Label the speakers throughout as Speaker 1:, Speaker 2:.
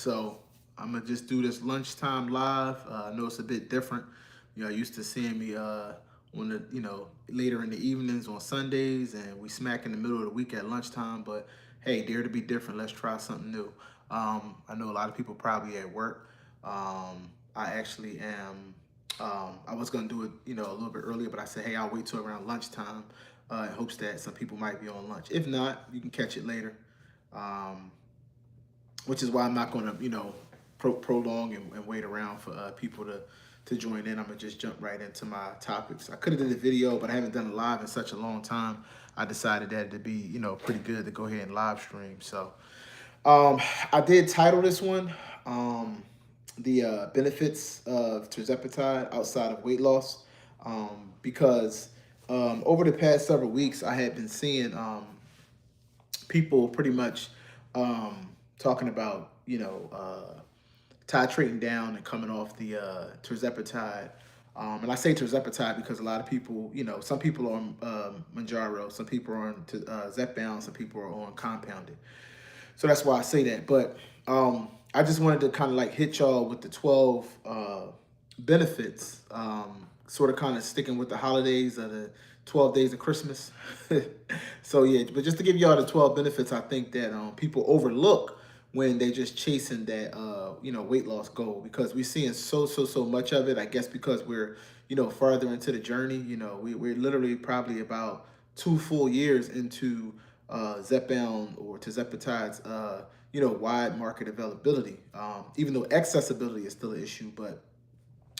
Speaker 1: So I'm gonna just do this lunchtime live. I know it's a bit different. Used to seeing me on the later in the evenings on Sundays, and we smack in the middle of the week at lunchtime. But hey, dare to be different. Let's try something new. I know a lot of people probably at work. I actually am. I was gonna do it, a little bit earlier, but I said, hey, I'll wait till around lunchtime, in hopes that some people might be on lunch. If not, you can catch it later. Um, which is why I'm not going to, prolong and wait around for people to join in. I'm gonna just jump right into my topics. I could have did a video, but I haven't done a live in such a long time. I decided that it'd be, pretty good to go ahead and live stream. So um, I did title this one, the benefits of Tirzepatide outside of weight loss, because over the past several weeks, I had been seeing people pretty much talking about, titrating down and coming off the Tirzepatide. And I say Tirzepatide because a lot of people, some people are on Manjaro, some people are on Zepbound, some people are on compounded. So that's why I say that. But I just wanted to kind of like hit y'all with the 12 benefits, sort of kind of sticking with the holidays of the 12 days of Christmas. So yeah, but just to give y'all the 12 benefits, I think that people overlook when they just chasing that weight loss goal, because we're seeing so much of it. I guess because we're farther into the journey. We're literally probably about 2 full years into Zepbound or Tirzepatide's wide market availability. Even though accessibility is still an issue, but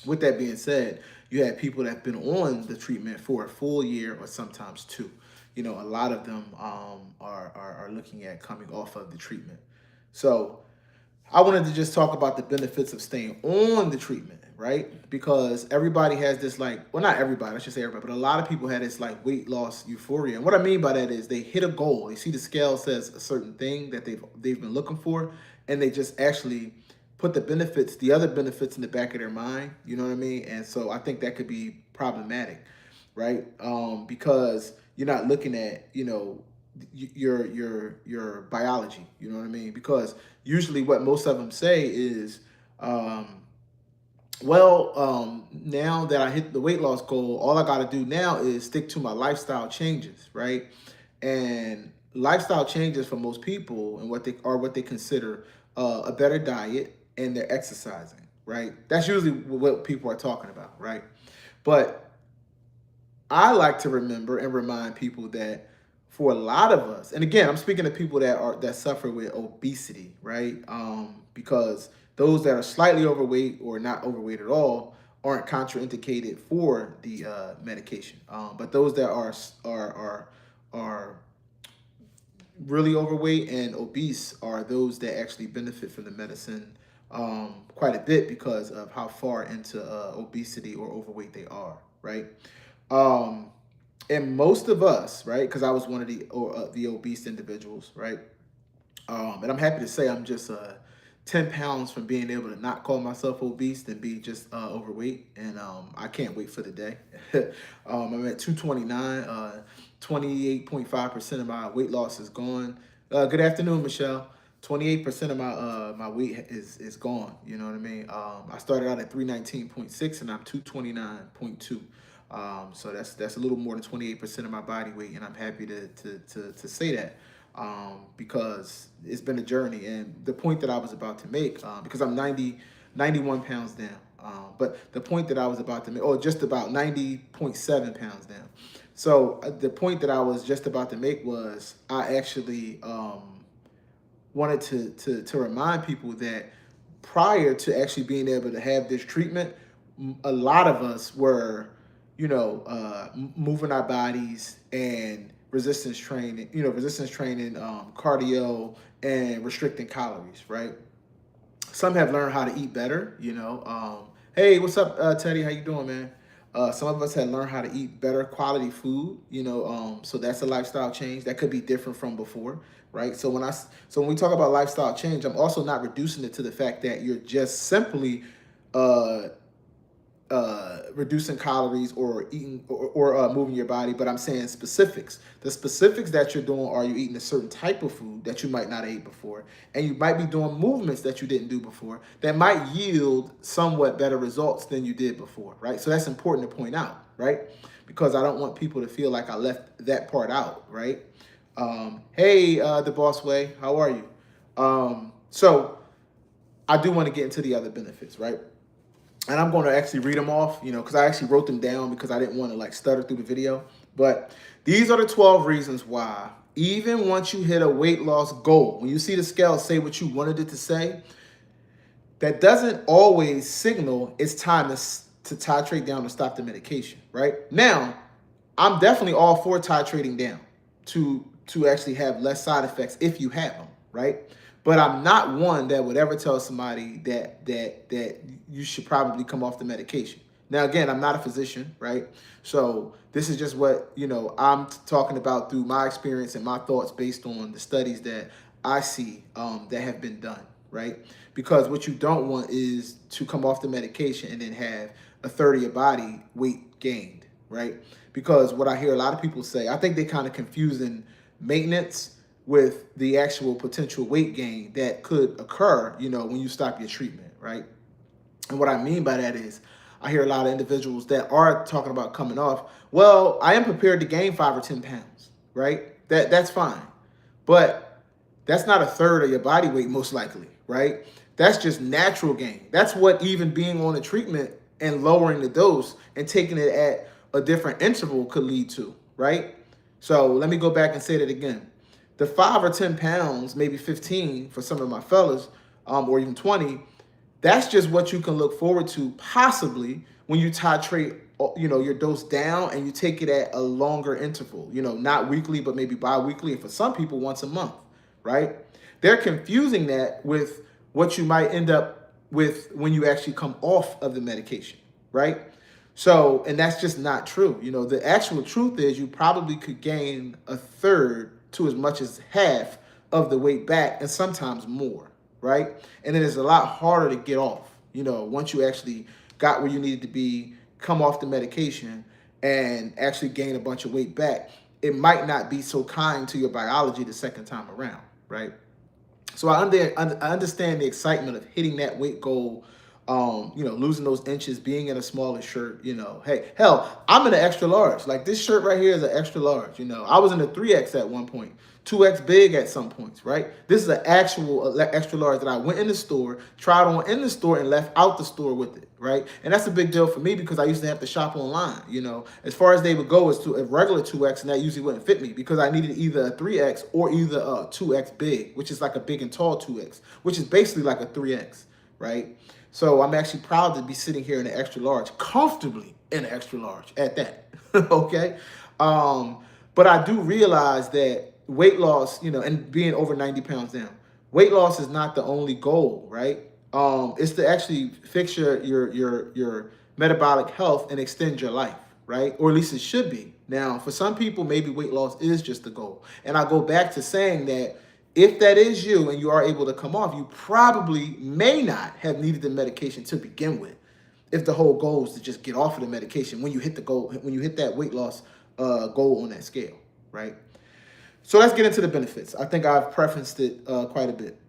Speaker 1: with that being said, you have people that have been on the treatment for a full year or sometimes two. A lot of them are looking at coming off of the treatment. So I wanted to just talk about the benefits of staying on the treatment, right? Because everybody has this, like, well, not everybody, I should say everybody, but a lot of people had this like weight loss euphoria. And what I mean by that is they hit a goal. They see the scale says a certain thing that they've been looking for, and they just actually put the other benefits in the back of their mind. You know what I mean? And so I think that could be problematic, right? Because you're not looking at, your biology. You know what I mean? Because usually what most of them say is, um, now that I hit the weight loss goal, all I got to do now is stick to my lifestyle changes, right? And lifestyle changes for most people, and what they consider a better diet, and they're exercising, right? That's usually what people are talking about, right? But I like to remember and remind people that for a lot of us, and again, I'm speaking to people that suffer with obesity, right? Because those that are slightly overweight or not overweight at all aren't contraindicated for the medication. But those that are really overweight and obese are those that actually benefit from the medicine quite a bit because of how far into obesity or overweight they are, right? Um, and most of us, right? Because I was one of the obese individuals, right? And I'm happy to say I'm just 10 pounds from being able to not call myself obese and be just overweight. And I can't wait for the day. I'm at 229. 28.5% of my weight loss is gone. Good afternoon, Michelle. 28% of my weight is gone. You know what I mean? I started out at 319.6 and I'm 229.2. So that's a little more than 28% of my body weight, and I'm happy to say that, because it's been a journey. And the point that I was about to make, because I'm 91 pounds down, but the point that I was about to make, or just about 90.7 pounds down. So the point that I was just about to make was I actually wanted to remind people that prior to actually being able to have this treatment, a lot of us were, moving our bodies and resistance training, cardio, and restricting calories, right? Some have learned how to eat better. Hey, what's up, Teddy? How you doing, man? Some of us had learned how to eat better quality food. So that's a lifestyle change that could be different from before, right? So when we talk about lifestyle change, I'm also not reducing it to the fact that you're just simply uh, reducing calories or eating or moving your body, but I'm saying specifics. The specifics that you're doing are you eating a certain type of food that you might not have ate before, and you might be doing movements that you didn't do before that might yield somewhat better results than you did before, right? So that's important to point out, right? Because I don't want people to feel like I left that part out, right? Hey, the boss way, how are you? So I do want to get into the other benefits, right? And I'm going to actually read them off, because I actually wrote them down because I didn't want to like stutter through the video. But these are the 12 reasons why, even once you hit a weight loss goal, when you see the scale say what you wanted it to say, that doesn't always signal it's time to titrate down to stop the medication, right? Now, I'm definitely all for titrating down to actually have less side effects if you have them, right? But I'm not one that would ever tell somebody that you should probably come off the medication. Now, again, I'm not a physician, right? So this is just what I'm talking about through my experience and my thoughts based on the studies that I see that have been done, right? Because what you don't want is to come off the medication and then have a third of your body weight gained, right? Because what I hear a lot of people say, I think they kind of confusing maintenance with the actual potential weight gain that could occur, when you stop your treatment, right? And what I mean by that is I hear a lot of individuals that are talking about coming off. Well, I am prepared to gain 5 or 10 pounds, right? That's fine. But that's not a third of your body weight, most likely, right? That's just natural gain. That's what even being on a treatment and lowering the dose and taking it at a different interval could lead to, right? So let me go back and say that again. The 5 or 10 pounds, maybe 15 for some of my fellas, or even 20, that's just what you can look forward to possibly when you titrate, your dose down and you take it at a longer interval, not weekly, but maybe bi-weekly, and for some people once a month, right? They're confusing that with what you might end up with when you actually come off of the medication, right? So, and that's just not true. The actual truth is you probably could gain a third to as much as half of the weight back and sometimes more, right? And then it's a lot harder to get off, once you actually got where you needed to be, come off the medication and actually gain a bunch of weight back. It might not be so kind to your biology the second time around, right? So I understand the excitement of hitting that weight goal, losing those inches, being in a smaller shirt, hey, hell, I'm in an extra large. Like this shirt right here is an extra large, I was in a 3X at one point, 2X big at some points, right? This is an actual extra large that I went in the store, tried on in the store and left out the store with it, right? And that's a big deal for me because I used to have to shop online, as far as they would go as to a regular 2X, and that usually wouldn't fit me because I needed either a 3X or either a 2X big, which is like a big and tall 2X, which is basically like a 3X, right? So I'm actually proud to be sitting here in an extra large, comfortably in an extra large at that, okay? But I do realize that weight loss, and being over 90 pounds down, weight loss is not the only goal, right? It's to actually fix your metabolic health and extend your life, right? Or at least it should be. Now, for some people, maybe weight loss is just the goal. And I go back to saying that if that is you and you are able to come off, you probably may not have needed the medication to begin with. If the whole goal is to just get off of the medication when you hit the goal, when you hit that weight loss goal on that scale, right? So let's get into the benefits. I think I've prefaced it quite a bit.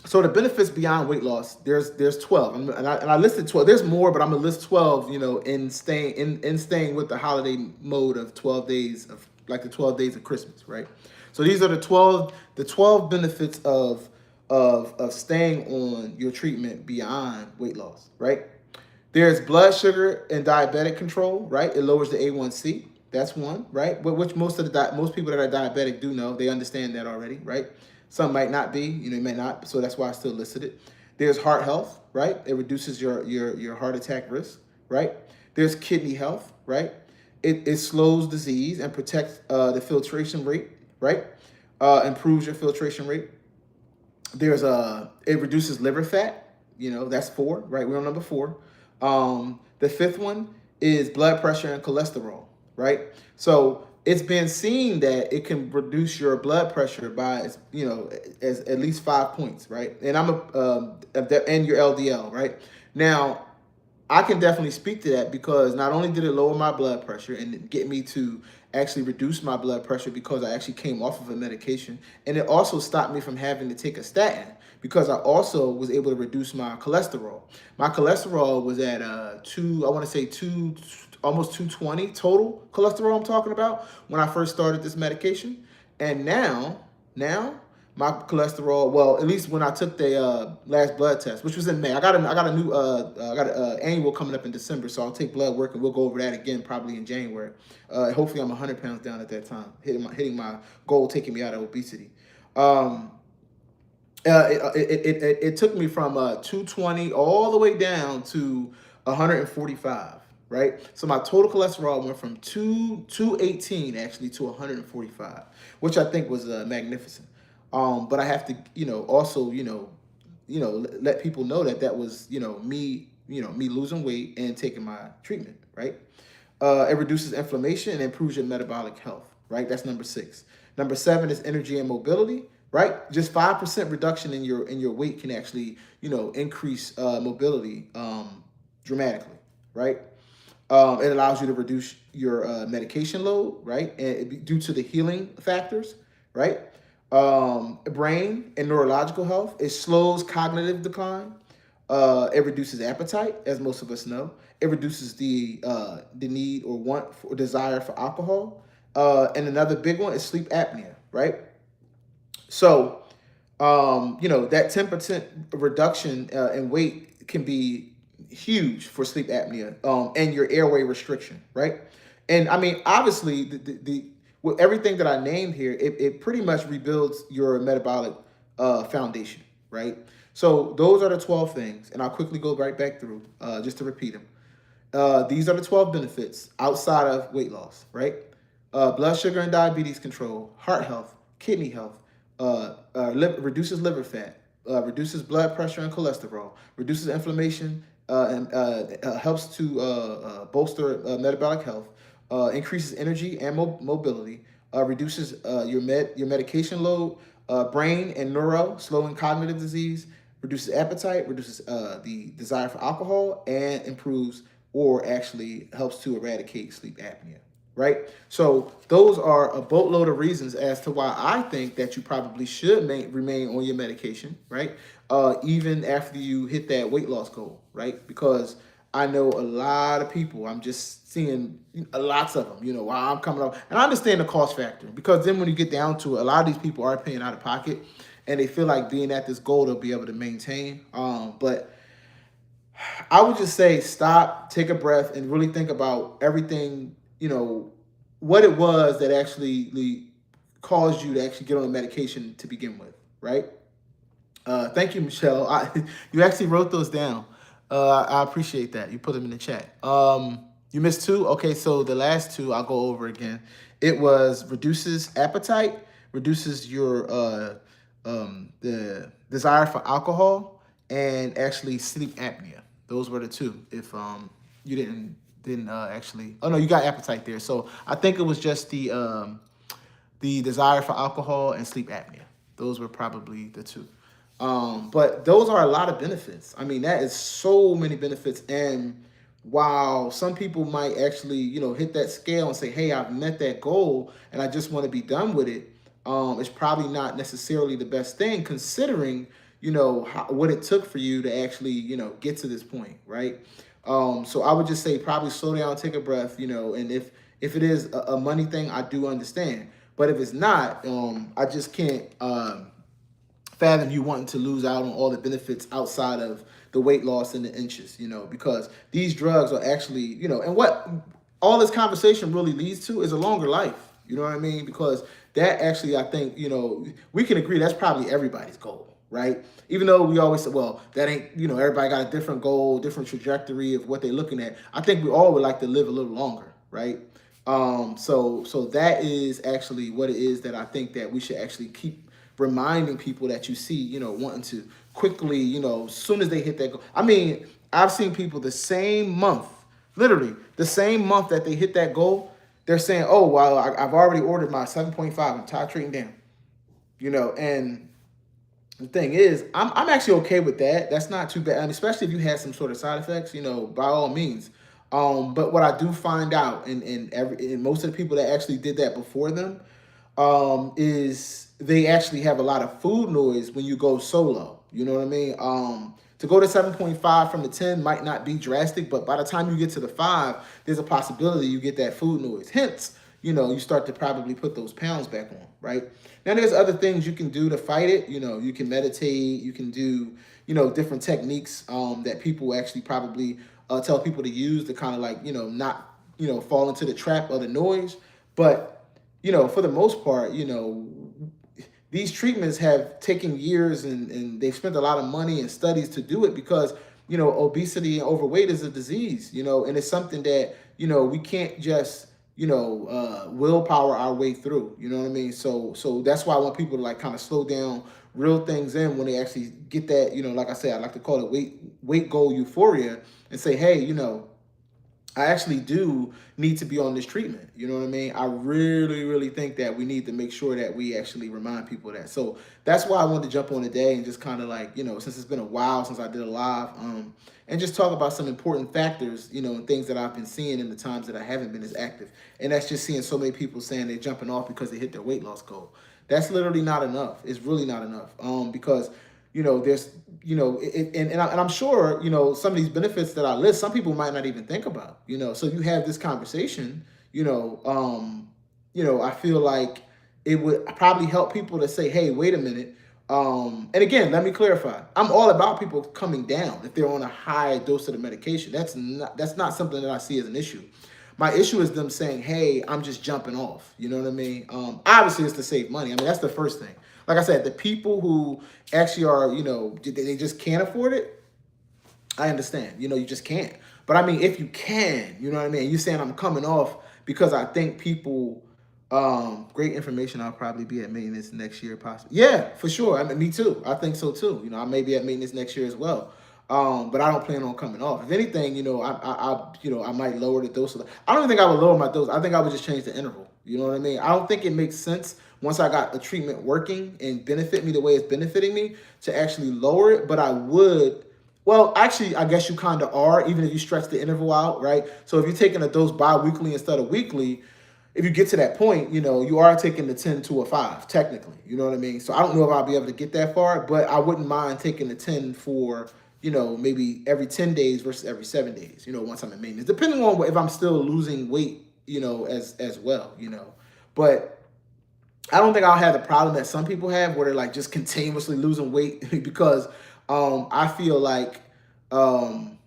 Speaker 1: So the benefits beyond weight loss, there's 12, and I listed 12. There's more, but I'm gonna list 12. In staying with the holiday mode of 12 days of like the 12 days of Christmas, right? So these are the 12 benefits of staying on your treatment beyond weight loss, right? There's blood sugar and diabetic control, right? It lowers the A1C. That's one, right? Which most people that are diabetic do know. They understand that already, right? Some might not be, you may not. So that's why I still listed it. There's heart health, right? It reduces your heart attack risk, right? There's kidney health, right? It slows disease and protects the filtration rate, right? Improves your filtration rate. It reduces liver fat. That's 4, right? We're on number 4. The 5th one is blood pressure and cholesterol, right? So it's been seen that it can reduce your blood pressure by, as at least 5 points, right? And and your LDL, right? Now, I can definitely speak to that because not only did it lower my blood pressure and get me to actually reduce my blood pressure because I actually came off of a medication, and it also stopped me from having to take a statin because I also was able to reduce my cholesterol. My cholesterol was at I want to say almost 220 total cholesterol. I'm talking about when I first started this medication, and now my cholesterol. Well, at least when I took the last blood test, which was in May. I got a new I got an annual coming up in December, so I'll take blood work and we'll go over that again probably in January. Hopefully, I'm 100 pounds down at that time, hitting my goal, taking me out of obesity. Um, it took me from 220 all the way down to 145, right? So my total cholesterol went from 218 actually to 145, which I think was magnificent. But I have to, also, let people know that that was, me losing weight and taking my treatment, right? It reduces inflammation and improves your metabolic health, right? That's number 6. Number 7 is energy and mobility, right? Just 5% reduction in your weight can actually, increase mobility dramatically, right? It allows you to reduce your medication load, right? And due to the healing factors, right? Brain and neurological health. It slows cognitive decline. It reduces appetite, as most of us know. It reduces the need or want for, or desire for alcohol. And another big one is sleep apnea, right? So, that 10% reduction in weight can be huge for sleep apnea and your airway restriction, right? And I mean, obviously, the with everything that I named here, it pretty much rebuilds your metabolic foundation, right? So those are the 12 things, and I'll quickly go right back through just to repeat them. These are the 12 benefits outside of weight loss, right? Blood sugar and diabetes control, heart health, kidney health, reduces liver fat, reduces blood pressure and cholesterol, reduces inflammation, and helps to bolster metabolic health, increases energy and mobility, reduces your medication load, brain and neuro, slowing cognitive disease, reduces appetite, reduces the desire for alcohol, and improves or actually helps to eradicate sleep apnea. Right? So those are a boatload of reasons as to why I think that you probably should remain on your medication, right? Even after you hit that weight loss goal, right? Because I know a lot of people, I'm just seeing lots of them, while I'm coming up. And I understand the cost factor because then when you get down to it, a lot of these people are paying out of pocket and they feel like being at this goal, they'll be able to maintain. But I would just say stop, take a breath, and really think about everything, what it was that actually caused you to actually get on the medication to begin with, right? Thank you, Michelle. You actually wrote those down. I appreciate that. You put them in the chat. You missed 2? Okay, so the last 2 I'll go over again. It was reduces appetite, reduces your the desire for alcohol, and actually sleep apnea. Those were the 2. If you didn't actually, oh no, you got appetite there. So I think it was just the desire for alcohol and sleep apnea. Those were probably the 2. But those are a lot of benefits. I mean, that is so many benefits. And while some people might actually, hit that scale and say, hey, I've met that goal and I just want to be done with it, it's probably not necessarily the best thing considering, what it took for you to actually, get to this point, right? So I would just say probably slow down, take a breath, and if it is a money thing, I do understand. But if it's not, I just can't fathom you wanting to lose out on all the benefits outside of the weight loss and the inches, because these drugs are actually, and what all this conversation really leads to is a longer life. You know what I mean? Because that actually, I think, we can agree that's probably everybody's goal, right? Even though we always say, well, that ain't, everybody got a different goal, different trajectory of what they're looking at. I think we all would like to live a little longer, right? So that is actually what it is that I think that we should actually keep reminding people that you see, wanting to quickly, as soon as they hit that goal. I mean, I've seen people the same month, literally the same month that they hit that goal, they're saying, oh, well, I've already ordered my 7.5. I'm titrating down, and The thing is, I'm actually okay with that. That's not too bad. I mean, especially if you had some sort of side effects, by all means. But what I do find out, and most of the people that actually did that before them, is they actually have a lot of food noise when you go solo. You know what I mean? To go to 7.5 from the 10 might not be drastic, but by the time you get to the 5, there's a possibility you get that food noise. Hence, you start to probably put those pounds back on, right? Now, there's other things you can do to fight it. You can meditate, you can do, different techniques that people actually probably tell people to use to kind of like, not, fall into the trap of the noise. But for the most part, these treatments have taken years and they've spent a lot of money and studies to do it because, obesity and overweight is a disease, and it's something that, we can't just, willpower our way through, you know what I mean? So that's why I want people to like kind of slow down, real things in when they actually get that, like I said, I like to call it weight goal euphoria and say, hey, I actually do need to be on this treatment. You know what I mean? I really, really think that we need to make sure that we actually remind people of that. So that's why I wanted to jump on today and just kind of like, since it's been a while since I did a live, and just talk about some important factors, and things that I've been seeing in the times that I haven't been as active. And that's just seeing so many people saying they're jumping off because they hit their weight loss goal. That's literally not enough. It's really not enough. Because there's, and I'm sure, some of these benefits that I list, some people might not even think about, so you have this conversation, I feel like it would probably help people to say, hey, wait a minute. And again, let me clarify. I'm all about people coming down if they're on a high dose of the medication. That's not something that I see as an issue. My issue is them saying, hey, I'm just jumping off. You know what I mean? Obviously, it's to save money. I mean, that's the first thing. Like I said, the people who actually are, they just can't afford it, I understand. You just can't. But I mean, if you can, you know what I mean? You saying I'm coming off because I think people, great information. I'll probably be at maintenance next year, possibly. Yeah, for sure. I mean, me too. I think so too. I may be at maintenance next year as well. But I don't plan on coming off. If anything, I might lower the dose. I don't even think I would lower my dose. I think I would just change the interval. You know what I mean? I don't think it makes sense once I got the treatment working and benefit me the way it's benefiting me to actually lower it. But I would. Well, actually, I guess you kind of are, even if you stretch the interval out, right? So if you're taking a dose bi-weekly instead of weekly, if you get to that point, you are taking the 10 to a 5, technically. You know what I mean? So I don't know if I'll be able to get that far, but I wouldn't mind taking the 10 for, maybe every 10 days versus every 7 days, once I'm in maintenance, depending on if I'm still losing weight, as well, But I don't think I'll have the problem that some people have where they're like just continuously losing weight because I feel like um,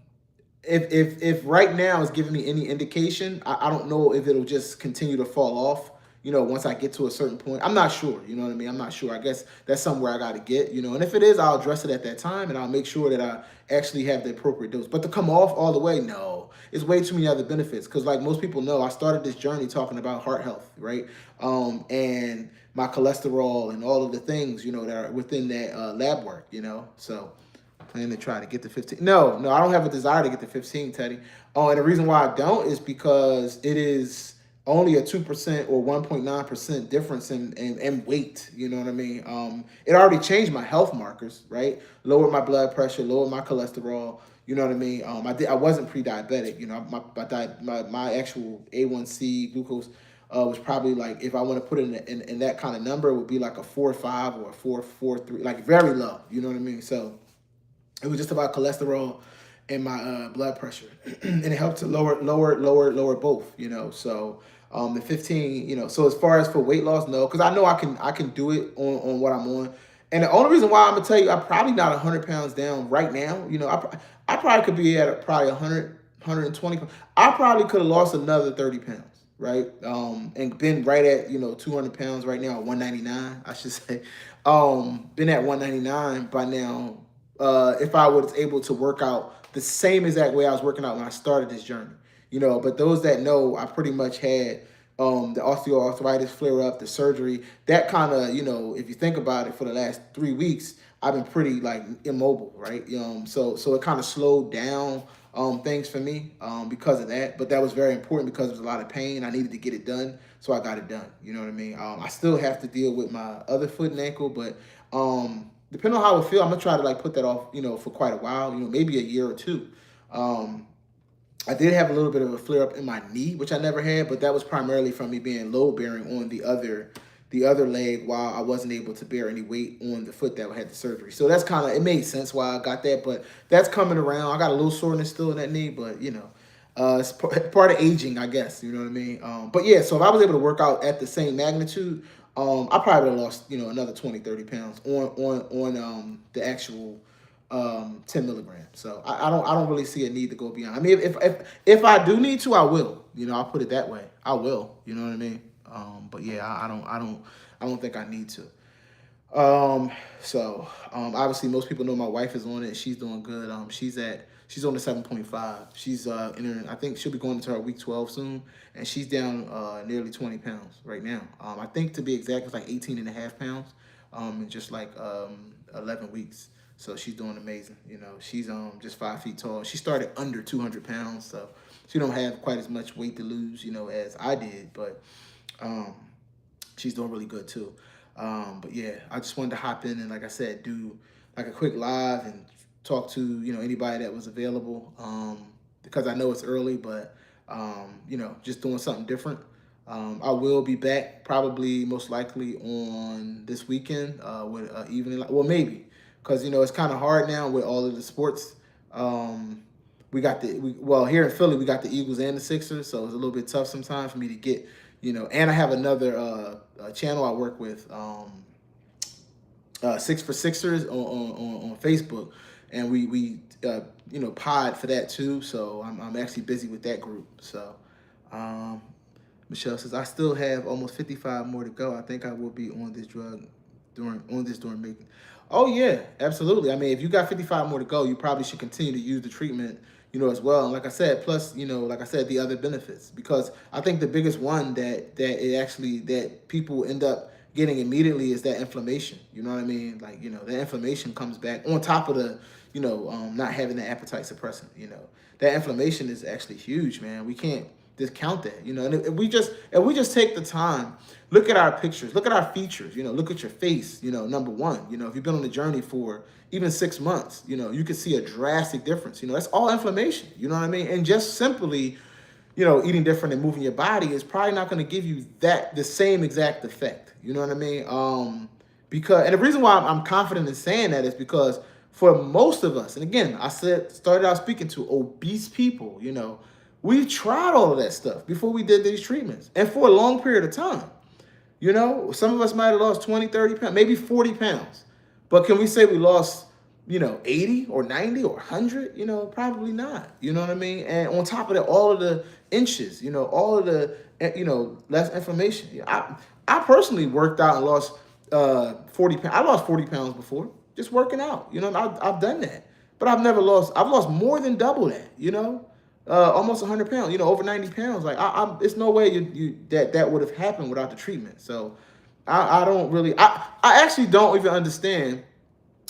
Speaker 1: if right now is giving me any indication, I don't know if it'll just continue to fall off. Once I get to a certain point, I'm not sure. You know what I mean? I'm not sure. I guess that's somewhere I got to get. And if it is, I'll address it at that time, and I'll make sure that I actually have the appropriate dose. But to come off all the way, no, it's way too many other benefits. Because like most people know, I started this journey talking about heart health, right? And my cholesterol and all of the things, that are within that lab work, So plan to try to get to 15. No, I don't have a desire to get to 15, Teddy. Oh, and the reason why I don't is because it is only a 2% or 1.9% difference in weight. You know what I mean? It already changed my health markers, right? Lowered my blood pressure, lowered my cholesterol. You know what I mean? I wasn't pre-diabetic. My actual A1C glucose was probably like, if I want to put it in that kind of number, it would be like a 4.5 or a 4.43, like very low. You know what I mean? So it was just about cholesterol and my blood pressure, and it helped to lower both. So the 15. So as far as for weight loss, no, because I know I can do it on what I'm on, and the only reason why I'm gonna tell you I'm probably not 100 pounds down right now. I probably could be at probably 100 I probably could have lost another 30 pounds. Right, and been right at 200 pounds right now, 199, I should say. Been at 199 by now, if I was able to work out the same exact way I was working out when I started this journey. But those that know, I pretty much had the osteoarthritis flare up, the surgery, that kind of, if you think about it, for the last 3 weeks, I've been pretty like immobile, right? So it kind of slowed down things for me because of that. But that was very important because there was a lot of pain. I needed to get it done, so I got it done. You know what I mean? I still have to deal with my other foot and ankle, but depending on how I feel, I'm gonna try to like put that off, for quite a while, maybe a year or two. Um, I did have a little bit of a flare up in my knee, which I never had, but that was primarily from me being load bearing on the other leg while I wasn't able to bear any weight on the foot that had the surgery. So that's kind of, it made sense why I got that, but that's coming around. I got a little soreness still in that knee, but it's part of aging, I guess. You know what I mean? But yeah, so if I was able to work out at the same magnitude, I probably would have lost, another 20, 30 pounds on the actual 10 milligrams. So I don't really see a need to go beyond. I mean, if I do need to, I will. I'll put it that way. I will. You know what I mean? But yeah, I don't think I need to. Obviously most people know my wife is on it. She's doing good. She's on the 7.5. She's I think she'll be going into her week 12 soon, and she's down nearly 20 pounds right now. I think to be exact, it's like 18 and a half pounds in just like 11 weeks. So she's doing amazing. She's just 5 feet tall. She started under 200 pounds, so she don't have quite as much weight to lose, as I did, but um, she's doing really good too. But yeah, I just wanted to hop in and, like I said, do like a quick live and talk to anybody that was available, because I know it's early, but just doing something different. I will be back probably most likely on this weekend with evening. Well, maybe because it's kind of hard now with all of the sports. We got well, here in Philly we got the Eagles and the Sixers, so it's a little bit tough sometimes for me to get. And I have another channel I work with, Six for Sixers on Facebook, and we pod for that too. So I'm actually busy with that group. So Michelle says I still have almost 55 more to go. I think I will be on this drug during making. Oh yeah, absolutely. I mean, if you got 55 more to go, you probably should continue to use the treatment, as well. And like I said, plus, like I said, the other benefits, because I think the biggest one that people end up getting immediately is that inflammation. You know what I mean? Like, that inflammation comes back on top of the, not having the appetite suppressant. That inflammation is actually huge, man. We can't discount that. And if we just take the time, look at our pictures, look at our features, look at your face, number one, if you've been on the journey for even 6 months, you can see a drastic difference. That's all inflammation, you know what I mean? And just simply, eating different and moving your body is probably not going to give you the same exact effect. You know what I mean? And the reason why I'm confident in saying that is because for most of us, and again, started out speaking to obese people, we tried all of that stuff before we did these treatments, and for a long period of time. Some of us might have lost 20, 30 pounds, maybe 40 pounds. But can we say we lost, 80 or 90 or 100? Probably not. You know what I mean? And on top of that, all of the inches, all of the, less inflammation. I personally worked out and lost 40 pounds. I lost 40 pounds before just working out. I've done that. But I've lost more than double that, almost 100 pounds, over 90 pounds. Like, it's no way that would have happened without the treatment. So I don't really, I actually don't even understand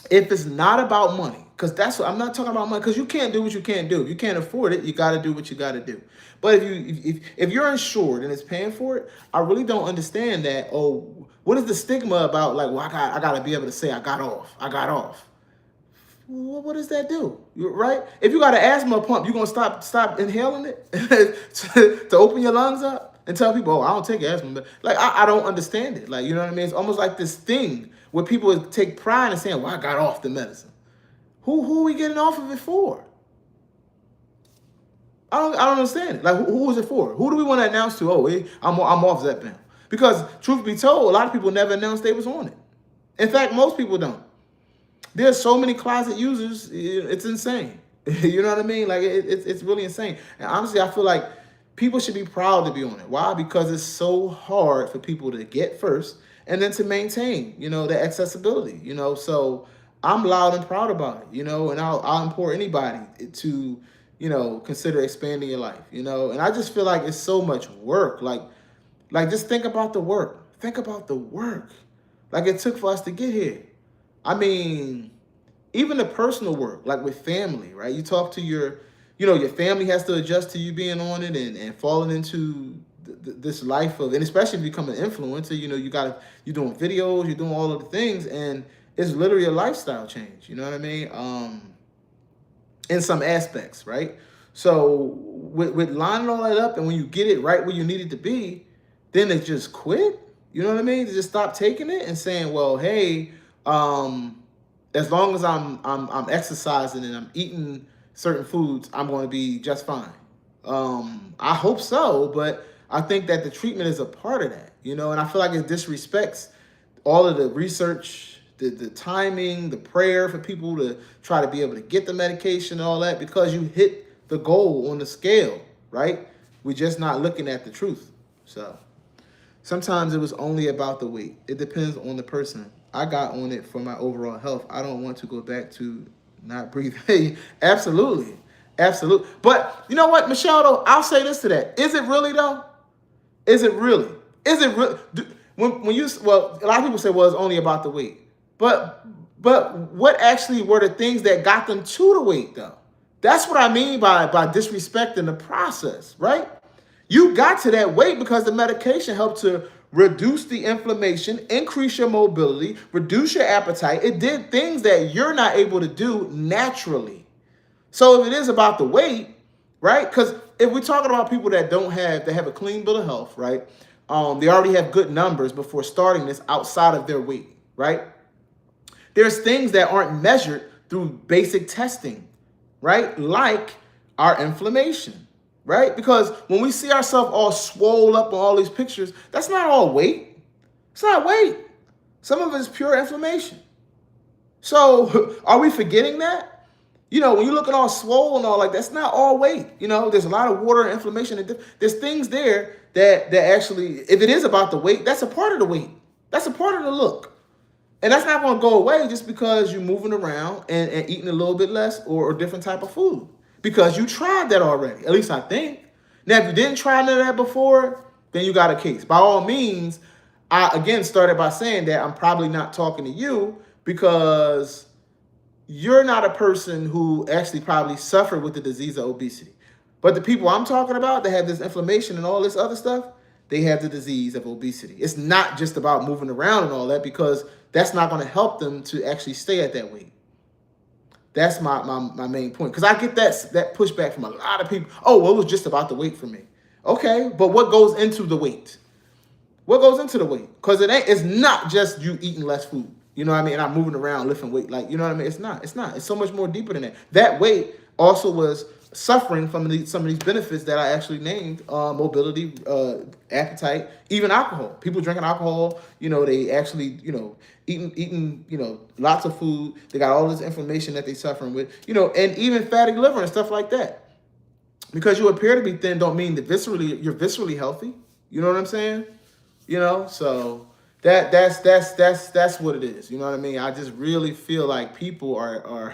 Speaker 1: if it's not about money, because that's what I'm not talking about money, because you can't do what you can't do. If you can't afford it, you got to do what you got to do. But if you're insured and it's paying for it, I really don't understand that. Oh, what is the stigma about? Like, well, I got to be able to say I got off. Well, what does that do? Right? If you got an asthma pump, you gonna stop inhaling it to open your lungs up and tell people, oh, I don't take asthma. Like, I don't understand it. Like, you know what I mean? It's almost like this thing where people take pride in saying, well, I got off the medicine. Who are we getting off of it for? I don't understand it. Like, who is it for? Who do we want to announce to? Oh, I'm off Zepbound. Because truth be told, a lot of people never announced they was on it. In fact, most people don't. There's so many closet users, it's insane. You know what I mean? Like, it's really insane. And honestly, I feel like people should be proud to be on it. Why? Because it's so hard for people to get first and then to maintain, the accessibility, So I'm loud and proud about it, and I'll implore anybody to, consider expanding your life, And I just feel like it's so much work. Like just think about the work. Think about the work. Like it took for us to get here. I mean, even the personal work, like with family, right? You talk to your family has to adjust to you being on it and falling into this life of, and especially if you become an influencer, you're doing videos, you're doing all of the things, and It's literally a lifestyle change. You know what I mean? In some aspects, right? So with lining all that up, and when you get it right where you need it to be, then it just quit. You know what I mean? To just stop taking it and saying, well, hey, as long as I'm exercising and I'm eating certain foods, I'm going to be just fine. I hope so, but I think that the treatment is a part of that, you know, and I feel like it disrespects all of the research, the timing, the prayer for people to try to be able to get the medication and all that, because you hit the goal on the scale, right? We're just not looking at the truth. So sometimes it was only about the weight. It depends on the person. I got on it for my overall health. I don't want to go back to not breathing. Absolutely. Absolutely. But you know what, Michelle, though, I'll say this to that. Is it really, though? Is it really? Is it really? When you, well, a lot of people say, well, it's only about the weight. But what actually were the things that got them to the weight, though? That's what I mean by disrespecting the process, right? You got to that weight because the medication helped to reduce the inflammation, increase your mobility, reduce your appetite. It did things that you're not able to do naturally. So if it is about the weight, right? Because if we're talking about people that they have a clean bill of health, right? They already have good numbers before starting this outside of their weight, right? There's things that aren't measured through basic testing, right? Like our inflammation, right? Because when we see ourselves all swole up on all these pictures, that's not all weight. It's not weight. Some of it is pure inflammation. So are we forgetting that? You know, when you look at all swollen and all, like, that's not all weight. You know, there's a lot of water and inflammation. And there's things there that actually, if it is about the weight, that's a part of the weight. That's a part of the look. And that's not going to go away just because you're moving around and eating a little bit less or different type of food. Because you tried that already, at least I think. Now, if you didn't try none of that before, then you got a case. By all means, I, again, started by saying that I'm probably not talking to you because you're not a person who actually probably suffered with the disease of obesity. But the people I'm talking about that have this inflammation and all this other stuff, they have the disease of obesity. It's not just about moving around and all that, because that's not going to help them to actually stay at that weight. That's my main point. Because I get that pushback from a lot of people. Oh, well, it was just about the weight for me. Okay, but what goes into the weight? What goes into the weight? Because it's not just you eating less food. You know what I mean? And I'm moving around lifting weight. Like, you know what I mean? It's not. It's so much more deeper than that. That weight also was suffering from some of these benefits that I actually named: mobility, appetite, even alcohol. People drinking alcohol, you know, they actually, you know, eating, you know, lots of food. They got all this inflammation that they're suffering with, you know, and even fatty liver and stuff like that. Because you appear to be thin don't mean that you're viscerally healthy. You know what I'm saying? You know, so that's what it is. You know what I mean? I just really feel like people are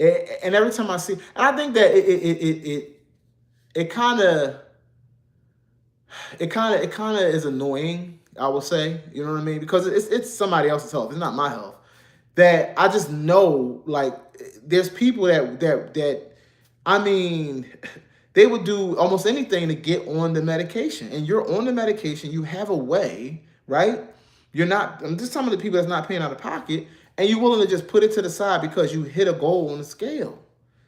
Speaker 1: and every time I see, and I think that it kind of is annoying, I will say. You know what I mean? Because it's somebody else's health. It's not my health. That I just know, like, there's people that I mean, they would do almost anything to get on the medication. And you're on the medication, you have a way, right? I'm just talking to the people that's not paying out of pocket, and you're willing to just put it to the side because you hit a goal on the scale.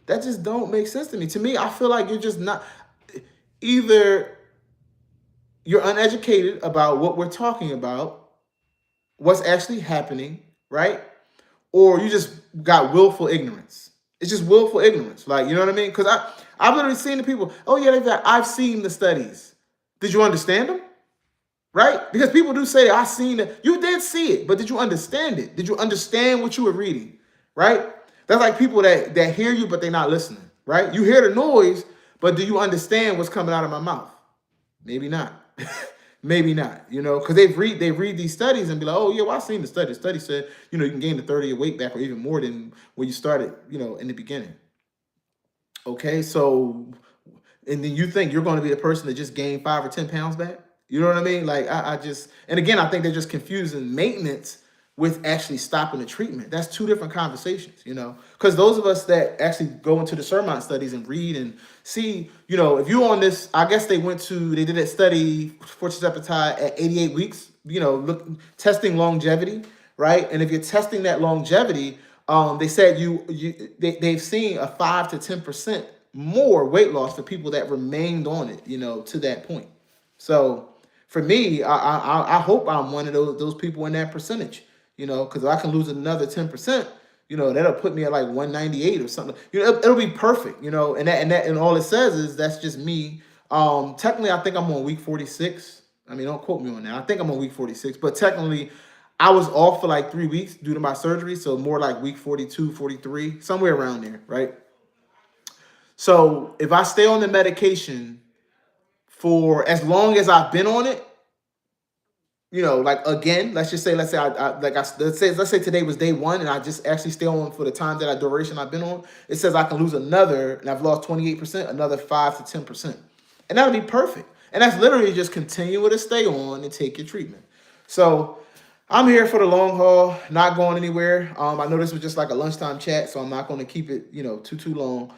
Speaker 1: That just don't make sense to me. To me, I feel like you're just not, either you're uneducated about what we're talking about, what's actually happening, right? Or you just got willful ignorance. It's just willful ignorance. Like, you know what I mean? Because I've literally seen the people, oh yeah, I've seen the studies. Did you understand them? Right? Because people do say, I seen it. You did see it, but did you understand it? Did you understand what you were reading? Right? That's like people that hear you, but they're not listening. Right? You hear the noise, but do you understand what's coming out of my mouth? Maybe not. Maybe not, you know, because they read these studies and be like, oh yeah, well, I seen the study. The study said, you know, you can gain a third of your weight back or even more than when you started, you know, in the beginning. Okay, so, and then you think you're going to be the person that just gained 5 or 10 pounds back? You know what I mean? Like, I just, and again, I think they're just confusing maintenance with actually stopping the treatment. That's two different conversations, you know, because those of us that actually go into the Sermon studies and read and see, you know, if you're on this, I guess they did a study for Tirzepatide at 88 weeks, you know, testing longevity, right? And if you're testing that longevity, they said they've seen a 5 to 10% more weight loss for people that remained on it, to that point. So for me, I hope I'm one of those people in that percentage, because if I can lose another 10%, that'll put me at like 198 or something. It'll be perfect, and all it says is that's just me. Technically, I think I'm on week 46. I mean, don't quote me on that. I think I'm on week 46, but technically, I was off for like 3 weeks due to my surgery, so more like week 42, 43, somewhere around there, right? So if I stay on the medication for as long as I've been on it, like again, let's say today was day one, and I just actually stay on for the time that duration I've been on. It says I can lose another, and I've lost 28%, another 5 to 10%, and that'll be perfect. And that's literally just continue to stay on and take your treatment. So I'm here for the long haul, not going anywhere. I know this was just like a lunchtime chat, so I'm not going to keep it, too long.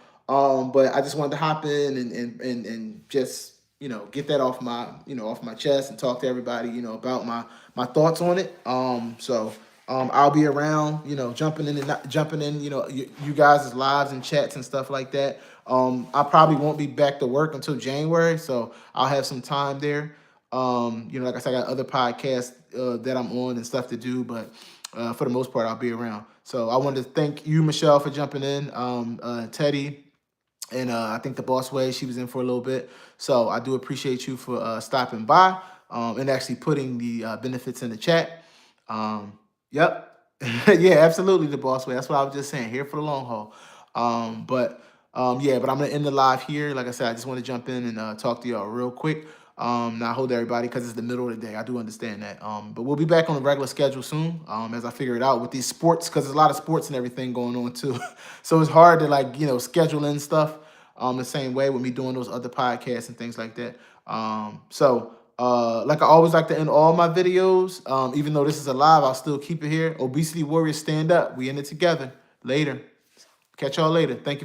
Speaker 1: But I just wanted to hop in and just get that off my chest and talk to everybody, about my thoughts on it. I'll be around, jumping in and not jumping in, you guys' lives and chats and stuff like that. I probably won't be back to work until January, so I'll have some time there. Like I said, I got other podcasts that I'm on and stuff to do, but for the most part, I'll be around. So I wanted to thank you, Michelle, for jumping in. Teddy, and I think the boss way, she was in for a little bit. So I do appreciate you for stopping by and actually putting the benefits in the chat. Yep. Yeah, absolutely, the boss way. That's what I was just saying, here for the long haul. Yeah, but I'm going to end the live here. Like I said, I just want to jump in and talk to y'all real quick. Not hold everybody because it's the middle of the day. I do understand that. But we'll be back on a regular schedule soon as I figure it out with these sports, because there's a lot of sports and everything going on too. So it's hard to schedule in stuff the same way with me doing those other podcasts and things like that. Like I always like to end all my videos, even though this is a live, I'll still keep it here. Obesity Warriors, stand up. We in it together. Later. Catch y'all later. Thank you for